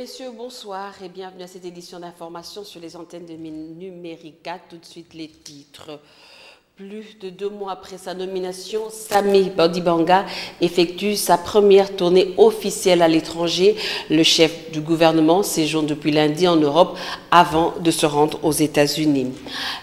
messieurs, bonsoir et bienvenue à cette édition d'information sur les antennes de Numérica. Tout de suite les titres. Plus de 2 mois après sa nomination, Samy Badibanga effectue sa première tournée officielle à l'étranger. Le chef du gouvernement séjourne depuis lundi en Europe avant de se rendre aux États-Unis.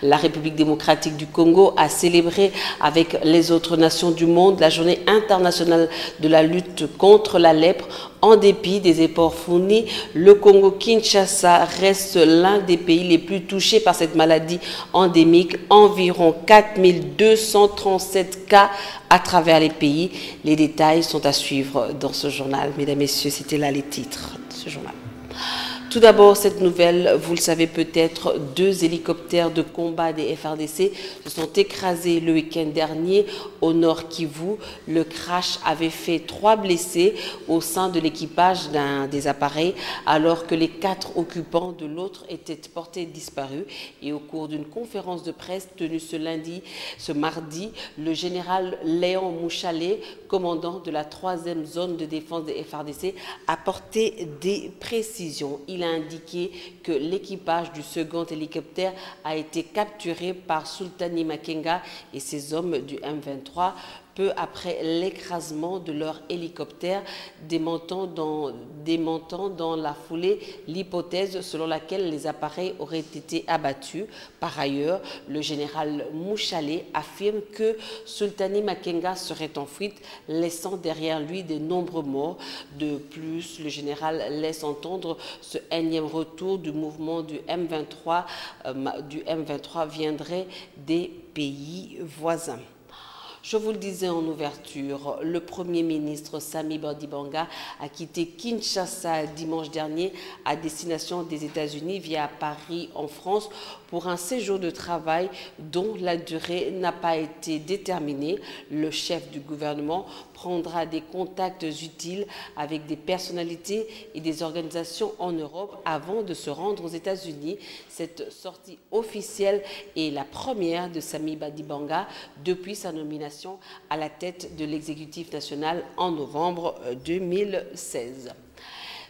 La République démocratique du Congo a célébré avec les autres nations du monde la journée internationale de la lutte contre la lèpre. En dépit des efforts fournis, le Congo-Kinshasa reste l'un des pays les plus touchés par cette maladie endémique. Environ 4237 cas à travers les pays. Les détails sont à suivre dans ce journal. Mesdames, Messieurs, c'était là les titres de ce journal. Tout d'abord, cette nouvelle, vous le savez peut-être, 2 hélicoptères de combat des FARDC se sont écrasés le week-end dernier au nord Kivu. Le crash avait fait 3 blessés au sein de l'équipage d'un des appareils, alors que les 4 occupants de l'autre étaient portés disparus. Et au cours d'une conférence de presse tenue ce mardi, le général Léon Mouchalé, commandant de la 3e zone de défense des FARDC, a apporté des précisions. Il a indiqué que l'équipage du second hélicoptère a été capturé par Sultani Makenga et ses hommes du M23 peu après l'écrasement de leur hélicoptère, démentant dans la foulée l'hypothèse selon laquelle les appareils auraient été abattus. Par ailleurs, le général Mouchalé affirme que Sultani Makenga serait en fuite, laissant derrière lui de nombreux morts. De plus, le général laisse entendre ce énième retour du mouvement du M23 viendrait des pays voisins. Je vous le disais en ouverture, le Premier ministre Samy Badibanga a quitté Kinshasa dimanche dernier à destination des États-Unis via Paris en France pour un séjour de travail dont la durée n'a pas été déterminée. Le chef du gouvernement prendra des contacts utiles avec des personnalités et des organisations en Europe avant de se rendre aux États-Unis. Cette sortie officielle est la première de Samy Badibanga depuis sa nomination à la tête de l'exécutif national en novembre 2016.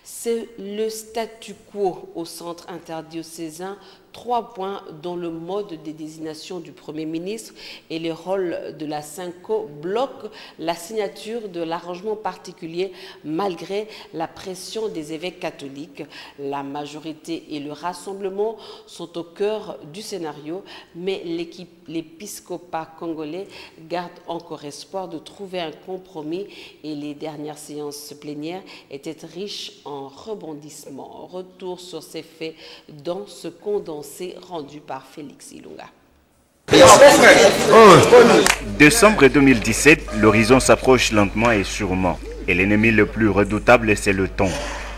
C'est le statu quo au centre interdiocésain. 3 points dont le mode de désignation du Premier ministre et les rôles de la SENCO bloquent la signature de l'arrangement particulier malgré la pression des évêques catholiques. La majorité et le rassemblement sont au cœur du scénario, mais l'épiscopat congolais garde encore espoir de trouver un compromis et les dernières séances plénières étaient riches en rebondissements. Retour sur ces faits dans ce condensé rendu par Félix Ilunga. Décembre 2017, l'horizon s'approche lentement et sûrement. Et l'ennemi le plus redoutable, c'est le temps.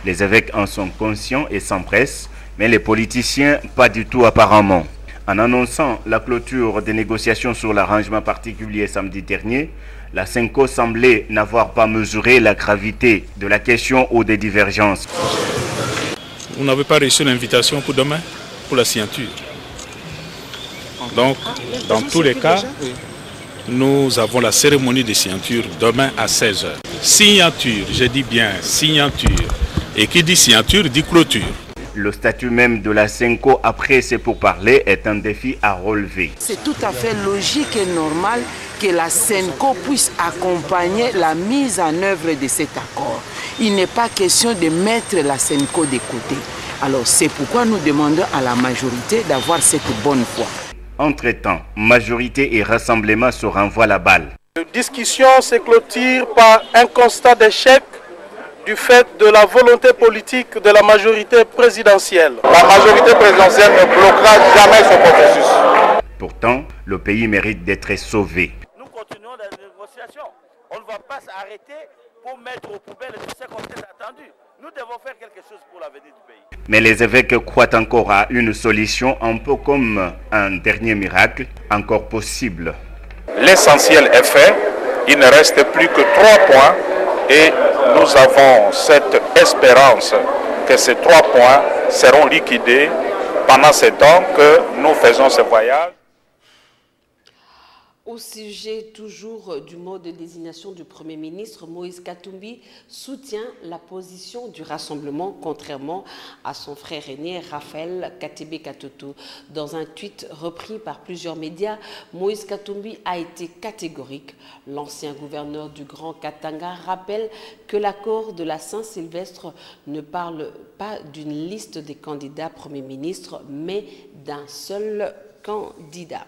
Les évêques en sont conscients et s'empressent, mais les politiciens, pas du tout apparemment. En annonçant la clôture des négociations sur l'arrangement particulier samedi dernier, la SENCO semblait n'avoir pas mesuré la gravité de la question ou des divergences. Vous n'avez pas reçu l'invitation pour demain, pour la signature. Donc, dans tous les cas, nous avons la cérémonie de signature demain à 16 h. Signature, je dis bien signature. Et qui dit signature dit clôture. Le statut même de la SENCO après ces pourparlers est un défi à relever. C'est tout à fait logique et normal que la SENCO puisse accompagner la mise en œuvre de cet accord. Il n'est pas question de mettre la SENCO de côté. Alors c'est pourquoi nous demandons à la majorité d'avoir cette bonne foi. Entre-temps, majorité et rassemblement se renvoient la balle. La discussion se clôture par un constat d'échec du fait de la volonté politique de la majorité présidentielle. La majorité présidentielle ne bloquera jamais ce processus. Pourtant, le pays mérite d'être sauvé. Nous continuons les négociations. On ne va pas s'arrêter pour mettre aux poubelles tout ce qu'on s'est attendu. Nous devons faire quelque chose pour l'avenir du pays. Mais les évêques croient encore à une solution, un peu comme un dernier miracle, encore possible. L'essentiel est fait. Il ne reste plus que 3 points et nous avons cette espérance que ces 3 points seront liquidés pendant ce temps que nous faisons ce voyage. Au sujet toujours du mode de désignation du Premier ministre, Moïse Katumbi soutient la position du Rassemblement, contrairement à son frère aîné Raphaël Katebe Katoto. Dans un tweet repris par plusieurs médias, Moïse Katumbi a été catégorique. L'ancien gouverneur du Grand Katanga rappelle que l'accord de la Saint-Sylvestre ne parle pas d'une liste des candidats Premier ministre, mais d'un seul candidat.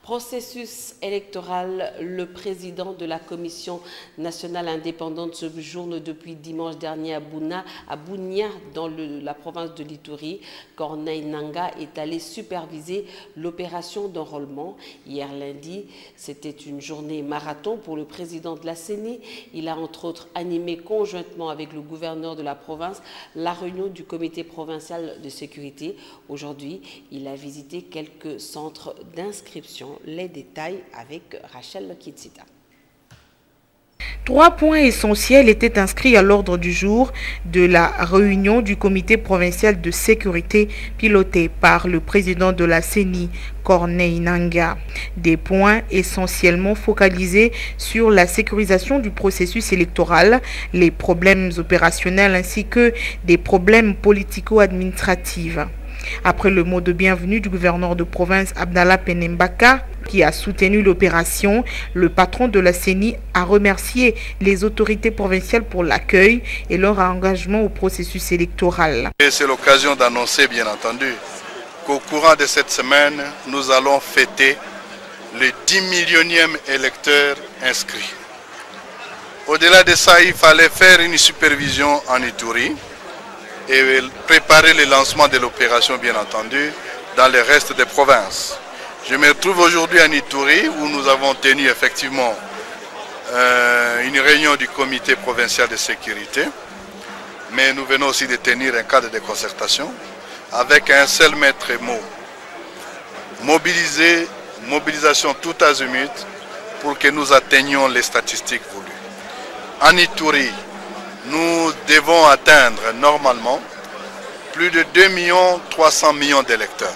Processus électoral, le président de la Commission nationale indépendante séjourne depuis dimanche dernier à Bunia, dans la province de l'Ituri. Corneille Nangaa est allé superviser l'opération d'enrôlement. Hier lundi, c'était une journée marathon pour le président de la CENI. Il a entre autres animé conjointement avec le gouverneur de la province la réunion du comité provincial de sécurité. Aujourd'hui, il a visité quelques centres d'inscription. Les détails avec Rachel Kitsita. 3 points essentiels étaient inscrits à l'ordre du jour de la réunion du comité provincial de sécurité pilotée par le président de la CENI, Corneille Nangaa. Des points essentiellement focalisés sur la sécurisation du processus électoral, les problèmes opérationnels ainsi que des problèmes politico-administratifs. Après le mot de bienvenue du gouverneur de province Abdallah Penembaka, qui a soutenu l'opération, le patron de la CENI a remercié les autorités provinciales pour l'accueil et leur engagement au processus électoral. C'est l'occasion d'annoncer, bien entendu, qu'au courant de cette semaine, nous allons fêter le 10 millionième électeur inscrit. Au-delà de ça, il fallait faire une supervision en Ituri et préparer le lancement de l'opération, bien entendu, dans le reste des provinces. Je me trouve aujourd'hui en Ituri, où nous avons tenu effectivement une réunion du comité provincial de sécurité, mais nous venons aussi de tenir un cadre de concertation avec un seul maître mot: mobilisation tout azimut pour que nous atteignions les statistiques voulues. En Ituri, nous devons atteindre normalement plus de 2,3 millions d'électeurs.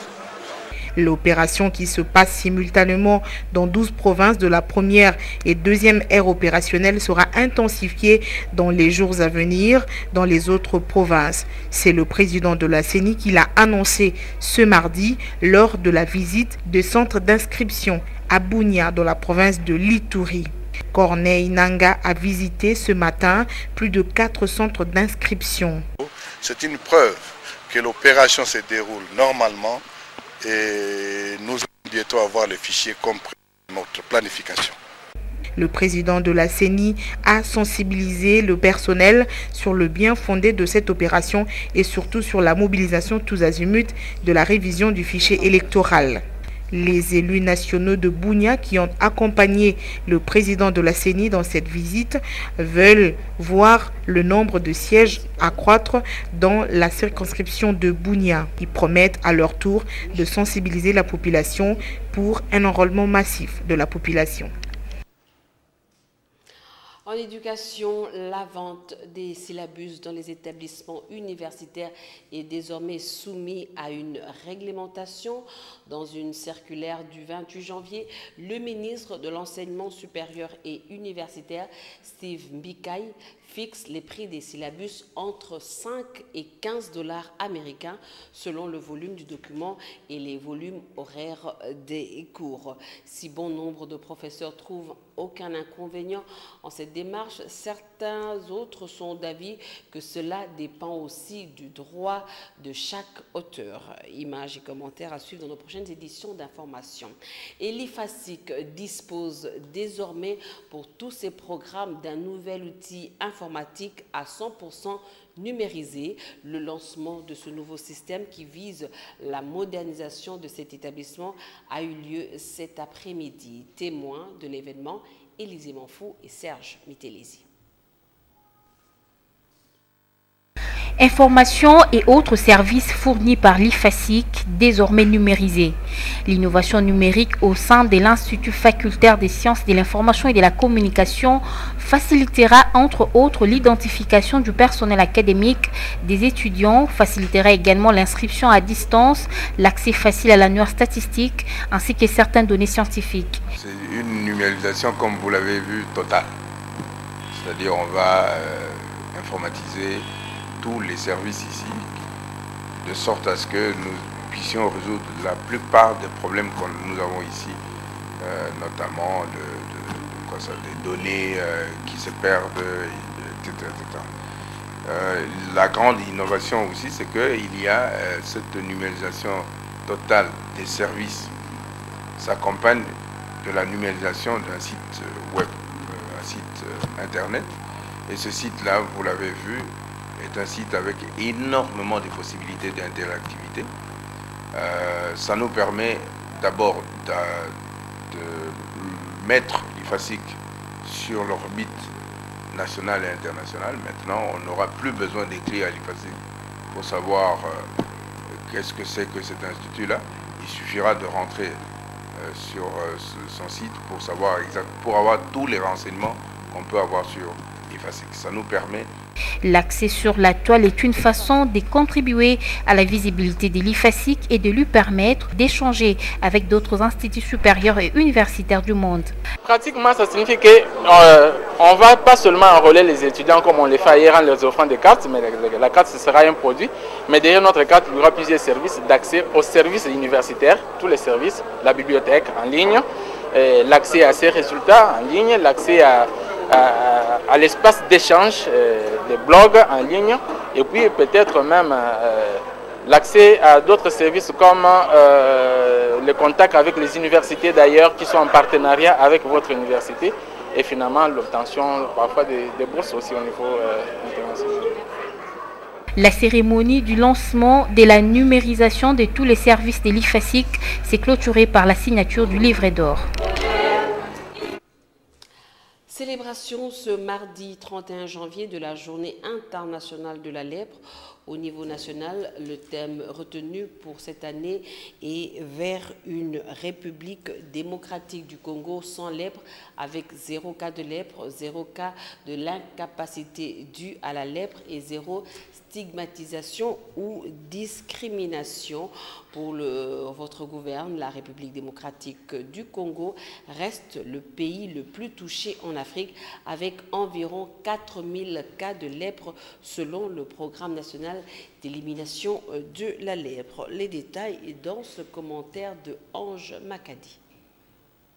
L'opération qui se passe simultanément dans 12 provinces de la première et deuxième ère opérationnelle sera intensifiée dans les jours à venir dans les autres provinces. C'est le président de la CENI qui l'a annoncé ce mardi lors de la visite de centre d'inscription à Bunia dans la province de l'Ituri. Corneille Nangaa a visité ce matin plus de 4 centres d'inscription. C'est une preuve que l'opération se déroule normalement et nous allons bientôt avoir le fichier compris de notre planification. Le président de la CENI a sensibilisé le personnel sur le bien fondé de cette opération et surtout sur la mobilisation tous azimuts de la révision du fichier électoral. Les élus nationaux de Bunia qui ont accompagné le président de la CENI dans cette visite veulent voir le nombre de sièges accroître dans la circonscription de Bunia. Ils promettent à leur tour de sensibiliser la population pour un enrôlement massif de la population. En éducation, la vente des syllabus dans les établissements universitaires est désormais soumise à une réglementation. Dans une circulaire du 28 janvier, le ministre de l'Enseignement supérieur et universitaire, Steve Mbikai, fixe les prix des syllabus entre 5 et 15 $ américains selon le volume du document et les volumes horaires des cours. Si bon nombre de professeurs trouvent aucun inconvénient en cette démarche, certains autres sont d'avis que cela dépend aussi du droit de chaque auteur. Images et commentaires à suivre dans nos prochaines éditions d'information. Et l'IFASIC dispose désormais pour tous ses programmes d'un nouvel outil informatique à 100% numérisé. Le lancement de ce nouveau système qui vise la modernisation de cet établissement a eu lieu cet après-midi. Témoins de l'événement, Élisée Manfou et Serge Mitelesi. Informations et autres services fournis par l'IFASIC, désormais numérisés. L'innovation numérique au sein de l'Institut facultaire des sciences de l'information et de la communication facilitera entre autres l'identification du personnel académique, des étudiants, facilitera également l'inscription à distance, l'accès facile à l'annuaire statistique ainsi que certaines données scientifiques. C'est une numérisation, comme vous l'avez vu, totale. C'est-à-dire on va informatiser tous les services ici, de sorte à ce que nous puissions résoudre la plupart des problèmes que nous avons ici, notamment des données qui se perdent, etc. La grande innovation aussi, c'est qu'il y a cette numérisation totale des services s'accompagne de la numérisation d'un site web, un site internet. Et ce site-là, vous l'avez vu, est un site avec énormément de possibilités d'interactivité. Ça nous permet d'abord de mettre l'IFASIC sur l'orbite nationale et internationale. Maintenant, on n'aura plus besoin d'écrire à l'IFASIC pour savoir qu'est-ce que c'est que cet institut-là. Il suffira de rentrer sur son site pour savoir pour avoir tous les renseignements qu'on peut avoir sur l'IFASIC. Ça nous permet. L'accès sur la toile est une façon de contribuer à la visibilité de l'IFASIC et de lui permettre d'échanger avec d'autres instituts supérieurs et universitaires du monde. Pratiquement, ça signifie qu'on ne va pas seulement enrôler les étudiants comme on les fait ailleurs en leur offrant des cartes, mais la carte ce sera un produit. Mais derrière notre carte, il y aura plusieurs services d'accès aux services universitaires, tous les services, la bibliothèque en ligne, l'accès à ces résultats en ligne, l'accès à l'espace d'échange des blogs en ligne et puis peut-être même l'accès à d'autres services comme le contact avec les universités d'ailleurs qui sont en partenariat avec votre université et finalement l'obtention parfois des bourses aussi au niveau international. La cérémonie du lancement de la numérisation de tous les services de l'IFASIC s'est clôturée par la signature du livret d'or. Célébration ce mardi 31 janvier de la journée internationale de la lèpre. Au niveau national, le thème retenu pour cette année est vers une république démocratique du Congo sans lèpre, avec 0 cas de lèpre, 0 cas de l'incapacité due à la lèpre et 0 stigmatisation ou discrimination. Pour votre gouvernement, la République démocratique du Congo reste le pays le plus touché en Afrique avec environ 4000 cas de lèpre selon le programme national d'élimination de la lèpre. Les détails dans ce commentaire de Ange Makadi.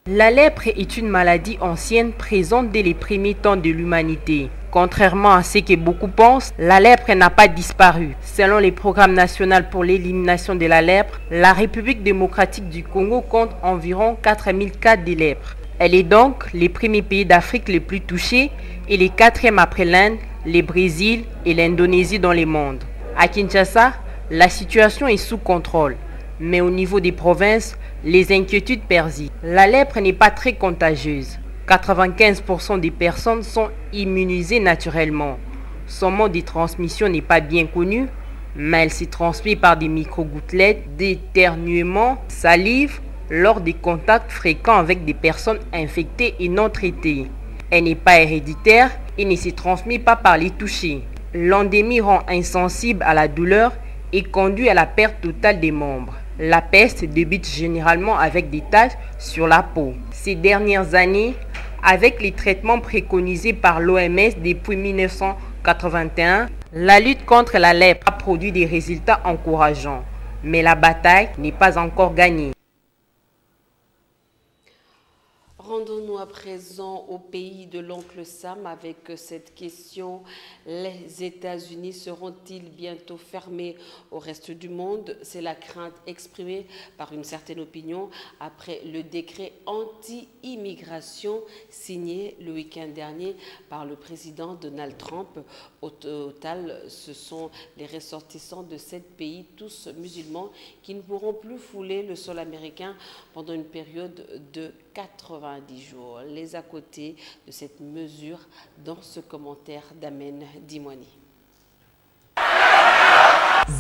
La lèpre est une maladie ancienne présente dès les premiers temps de l'humanité. Contrairement à ce que beaucoup pensent, la lèpre n'a pas disparu. Selon les programmes nationaux pour l'élimination de la lèpre, la République démocratique du Congo compte environ 4000 cas de lèpre. Elle est donc le premier pays d'Afrique le plus touché et le 4e après l'Inde, le Brésil et l'Indonésie dans le monde. À Kinshasa, la situation est sous contrôle. Mais au niveau des provinces, les inquiétudes persistent. La lèpre n'est pas très contagieuse. 95% des personnes sont immunisées naturellement. Son mode de transmission n'est pas bien connu, mais elle se transmet par des micro-gouttelettes, d'éternuements, salive, lors des contacts fréquents avec des personnes infectées et non traitées. Elle n'est pas héréditaire et ne se transmet pas par les touchés. L'endémie rend insensible à la douleur et conduit à la perte totale des membres. La peste débute généralement avec des taches sur la peau. Ces dernières années, avec les traitements préconisés par l'OMS depuis 1981, la lutte contre la lèpre a produit des résultats encourageants. Mais la bataille n'est pas encore gagnée. Rendons-nous à présent au pays de l'oncle Sam avec cette question. Les États-Unis seront-ils bientôt fermés au reste du monde? C'est la crainte exprimée par une certaine opinion après le décret anti-immigration signé le week-end dernier par le président Donald Trump. Au total, ce sont les ressortissants de 7 pays, tous musulmans, qui ne pourront plus fouler le sol américain pendant une période de 90 jours. Les à côté de cette mesure dans ce commentaire d'Amen Dimwani.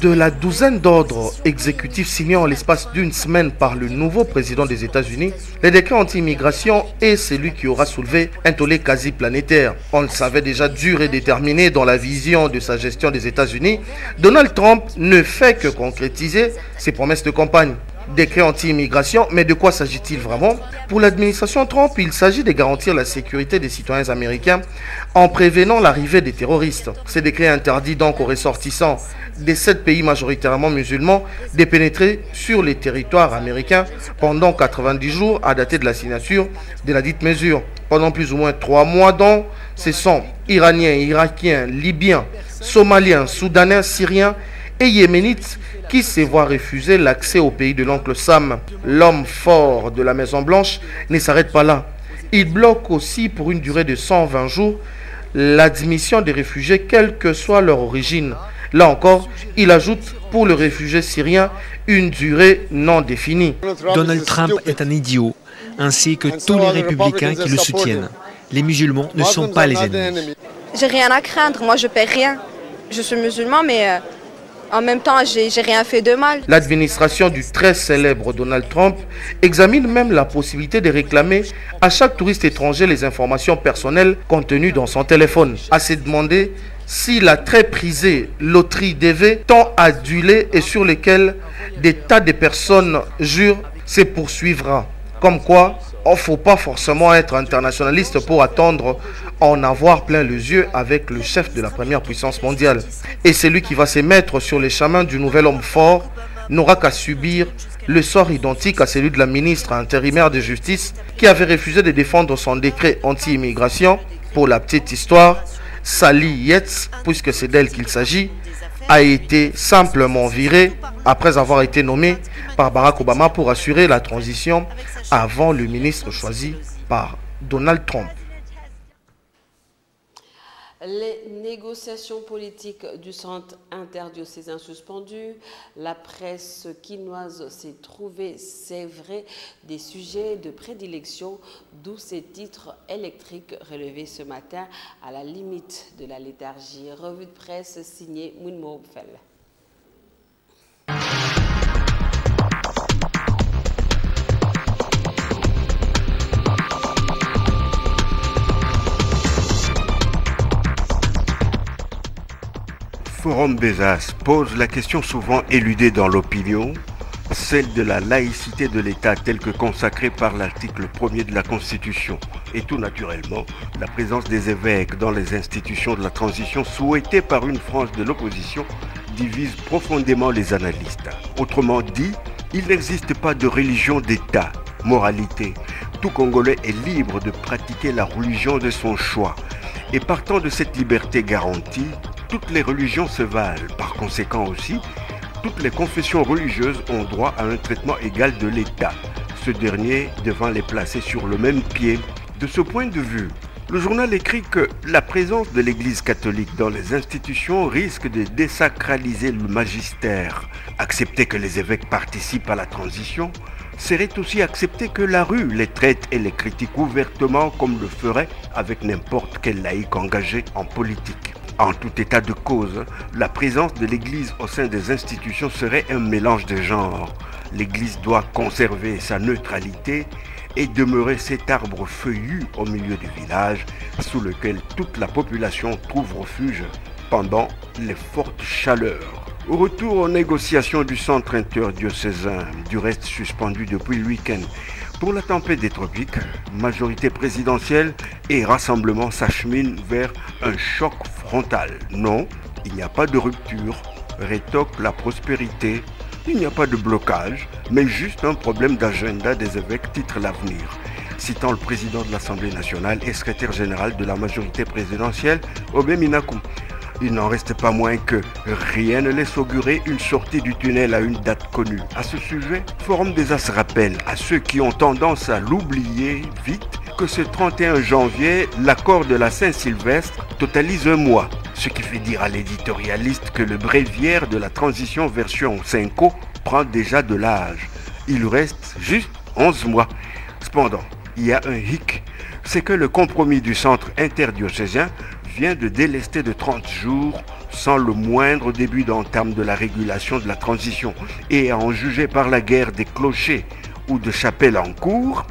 De la douzaine d'ordres exécutifs signés en l'espace d'une semaine par le nouveau président des États-Unis, le décret anti-immigration est celui qui aura soulevé un tollé quasi planétaire. On le savait déjà dur et déterminé dans la vision de sa gestion des États-Unis. Donald Trump ne fait que concrétiser ses promesses de campagne. Décret anti-immigration, mais de quoi s'agit-il vraiment? Pour l'administration Trump, il s'agit de garantir la sécurité des citoyens américains en prévenant l'arrivée des terroristes. Ces décrets interdit donc aux ressortissants des 7 pays majoritairement musulmans de pénétrer sur les territoires américains pendant 90 jours à dater de la signature de la dite mesure. Pendant plus ou moins 3 mois donc, ce sont Iraniens, Irakiens, Libyens, Somaliens, Soudanais, Syriens et Yéménites qui se voient refuser l'accès au pays de l'oncle Sam. L'homme fort de la Maison Blanche ne s'arrête pas là. Il bloque aussi pour une durée de 120 jours l'admission des réfugiés quelle que soit leur origine. Là encore, il ajoute pour le réfugié syrien une durée non définie. Donald Trump est un idiot, ainsi que tous les républicains qui le soutiennent. Les musulmans ne sont pas les ennemis. J'ai rien à craindre, moi je paie rien. Je suis musulman, mais en même temps, j'ai rien fait de mal. L'administration du très célèbre Donald Trump examine même la possibilité de réclamer à chaque touriste étranger les informations personnelles contenues dans son téléphone. À se demander si la très prisée loterie DV tant adulée et sur lesquelles des tas de personnes jurent se poursuivra. Comme quoi, il ne faut pas forcément être internationaliste pour attendre en avoir plein les yeux avec le chef de la première puissance mondiale. Et celui qui va se mettre sur les chemins du nouvel homme fort n'aura qu'à subir le sort identique à celui de la ministre intérimaire de justice qui avait refusé de défendre son décret anti-immigration. Pour la petite histoire, Sally Yates, puisque c'est d'elle qu'il s'agit, a été simplement virée après avoir été nommée par Barack Obama pour assurer la transition avant le ministre choisi par Donald Trump. Les négociations politiques du centre interdiocésain suspendues, la presse quinoise s'est trouvée, c'est vrai, des sujets de prédilection, d'où ces titres électriques relevés ce matin à la limite de la léthargie. Revue de presse signée Mounmo Opfel. Forum des As pose la question souvent éludée dans l'opinion, celle de la laïcité de l'État telle que consacrée par l'article 1er de la Constitution et tout naturellement la présence des évêques dans les institutions de la transition souhaitée par une frange de l'opposition divise profondément les analystes. Autrement dit, il n'existe pas de religion d'État, moralité. Tout Congolais est libre de pratiquer la religion de son choix et partant de cette liberté garantie, toutes les religions se valent. Par conséquent aussi, toutes les confessions religieuses ont droit à un traitement égal de l'État, ce dernier devant les placer sur le même pied. De ce point de vue, le journal écrit que la présence de l'Église catholique dans les institutions risque de désacraliser le magistère. Accepter que les évêques participent à la transition serait aussi accepter que la rue les traite et les critique ouvertement comme le ferait avec n'importe quel laïc engagé en politique. En tout état de cause, la présence de l'Église au sein des institutions serait un mélange de genres. L'Église doit conserver sa neutralité et demeurer cet arbre feuillu au milieu du village sous lequel toute la population trouve refuge pendant les fortes chaleurs. Au retour aux négociations du centre interdiocésain, du reste suspendu depuis le week-end, pour la tempête des tropiques, majorité présidentielle et rassemblement s'acheminent vers un choc frontal. Non, il n'y a pas de rupture, rétoque la prospérité, il n'y a pas de blocage, mais juste un problème d'agenda des évêques, titre l'avenir. Citant le président de l'Assemblée nationale et secrétaire général de la majorité présidentielle, Obé Minakou. Il n'en reste pas moins que rien ne laisse augurer une sortie du tunnel à une date connue. À ce sujet, Forum des As rappelle à ceux qui ont tendance à l'oublier vite que ce 31 janvier, l'accord de la Saint-Sylvestre totalise un mois. Ce qui fait dire à l'éditorialiste que le bréviaire de la transition version 5O prend déjà de l'âge. Il reste juste 11 mois. Cependant, il y a un hic. c'est que le compromis du centre interdiocésain vient de délester de 30 jours sans le moindre début d'entame de la régulation de la transition. Et à en juger par la guerre des clochers ou de chapelles en cours,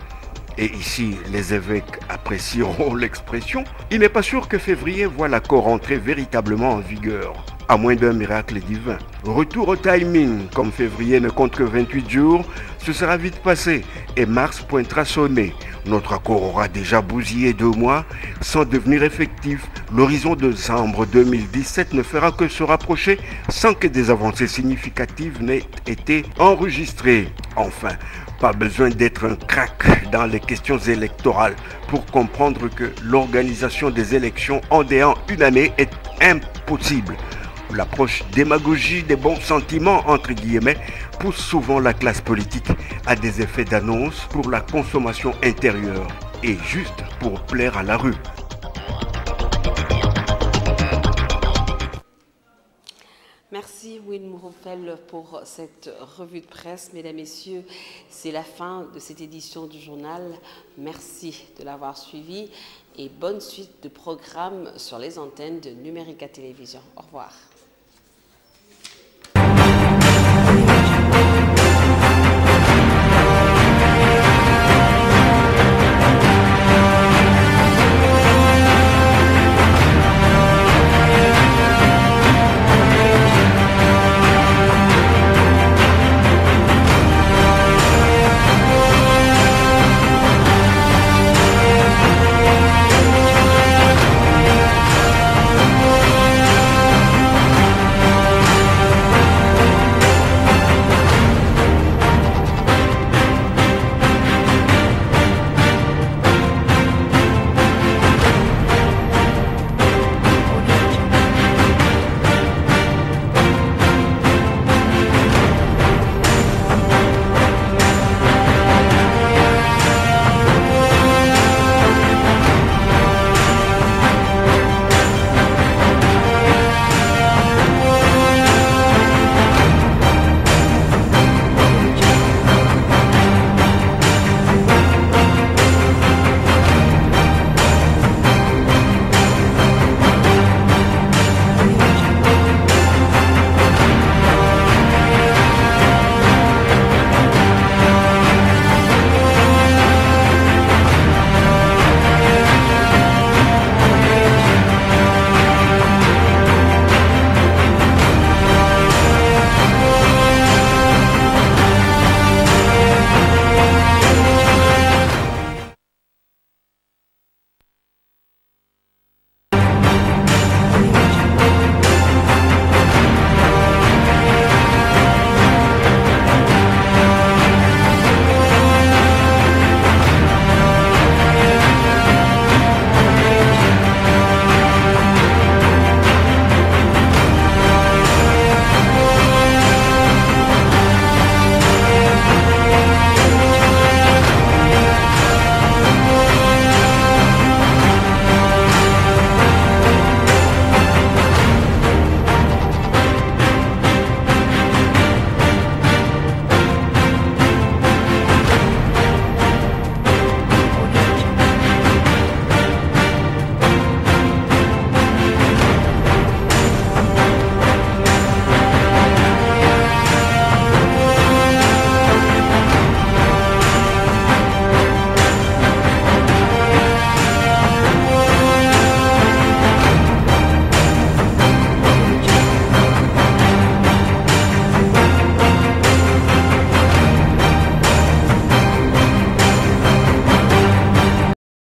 et ici les évêques apprécieront l'expression, il n'est pas sûr que février voit l'accord entrer véritablement en vigueur, à moins d'un miracle divin. Retour au timing, comme février ne compte que 28 jours, ce sera vite passé et mars pointera son nez. Notre accord aura déjà bousillé 2 mois sans devenir effectif. L'horizon de décembre 2017 ne fera que se rapprocher sans que des avancées significatives n'aient été enregistrées. Enfin, pas besoin d'être un crack dans les questions électorales pour comprendre que l'organisation des élections en déant une année est impossible. L'approche démagogie des bons sentiments, entre guillemets, pousse souvent la classe politique à des effets d'annonce pour la consommation intérieure et juste pour plaire à la rue. Merci Win Mouroufel pour cette revue de presse. Mesdames, Messieurs, c'est la fin de cette édition du journal. Merci de l'avoir suivi et bonne suite de programmes sur les antennes de Numérica Télévision. Au revoir.